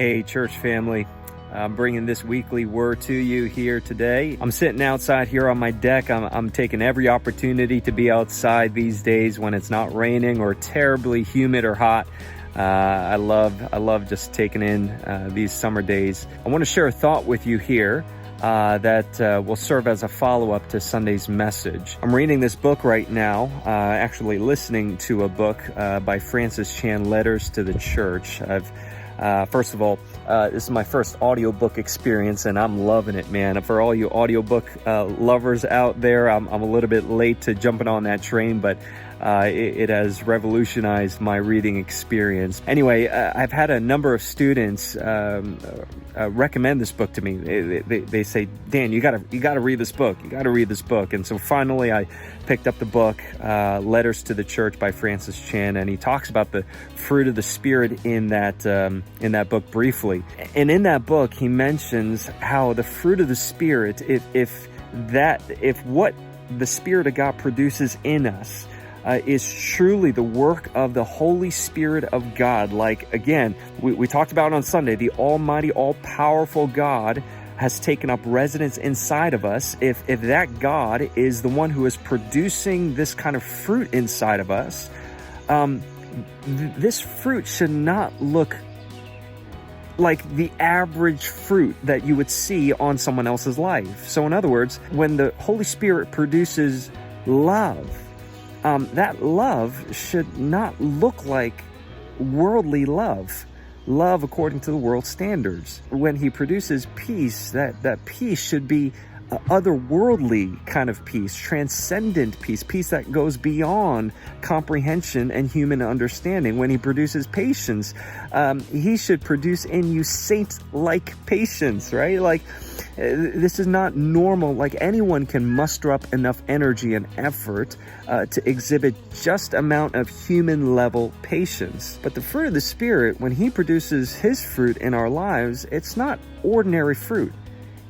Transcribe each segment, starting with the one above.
Hey, church family. I'm bringing this weekly word to you here today. I'm sitting outside here on my deck. I'm taking every opportunity to be outside these days when it's not raining or terribly humid or hot. I love just taking in these summer days. I want to share a thought with you here that will serve as a follow-up to Sunday's message. I'm reading this book right now, actually listening to a book by Francis Chan, Letters to the Church. First of all, this is my first audiobook experience, and I'm loving it, man. For all you audiobook lovers out there, I'm a little bit late to jumping on that train, but it has revolutionized my reading experience. Anyway, I've had a number of students recommend this book to me. They say, Dan, you gotta read this book. You gotta read this book. And so finally, I picked up the book, Letters to the Church by Francis Chan, and he talks about the fruit of the Spirit in that book briefly. And in that book, he mentions how the fruit of the Spirit, if what the Spirit of God produces in us is truly the work of the Holy Spirit of God. Like, again, we talked about on Sunday, the almighty, all-powerful God has taken up residence inside of us. If that God is the one who is producing this kind of fruit inside of us, this fruit should not look like the average fruit that you would see on someone else's life. So in other words, when the Holy Spirit produces love, that love should not look like worldly love according to the world standards. When he produces peace, that peace should be otherworldly kind of peace, transcendent peace that goes beyond comprehension and human understanding. When he produces patience, he should produce in you saint-like patience, right? Like, this is not normal. Like, anyone can muster up enough energy and effort to exhibit just amount of human level patience. But the fruit of the Spirit, when he produces his fruit in our lives, it's not ordinary fruit.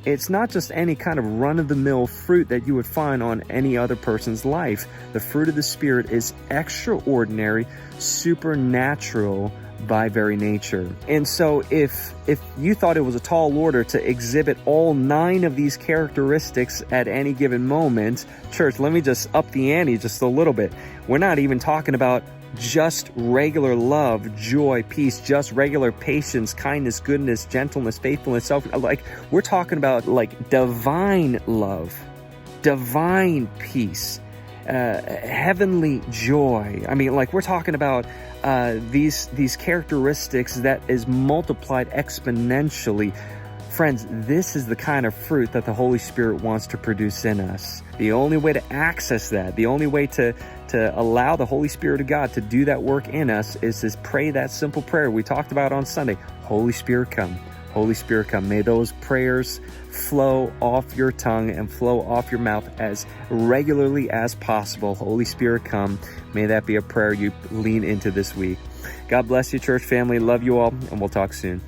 It's not just any kind of run-of-the-mill fruit that you would find on any other person's life. The fruit of the Spirit is extraordinary, supernatural by very nature. And so if you thought it was a tall order to exhibit all 9 of these characteristics at any given moment, church, let me just up the ante just a little bit. We're not even talking about just regular love, joy, peace, just regular patience, kindness, goodness, gentleness, faithfulness, we're talking about like divine love, divine peace, heavenly joy. I mean, like, we're talking about these characteristics that is multiplied exponentially. Friends, this is the kind of fruit that the Holy Spirit wants to produce in us. The only way to access that, the only way to allow the Holy Spirit of God to do that work in us is to pray that simple prayer we talked about on Sunday. Holy Spirit, come. Holy Spirit, come. May those prayers flow off your tongue and flow off your mouth as regularly as possible. Holy Spirit, come. May that be a prayer you lean into this week. God bless you, church family. Love you all, and we'll talk soon.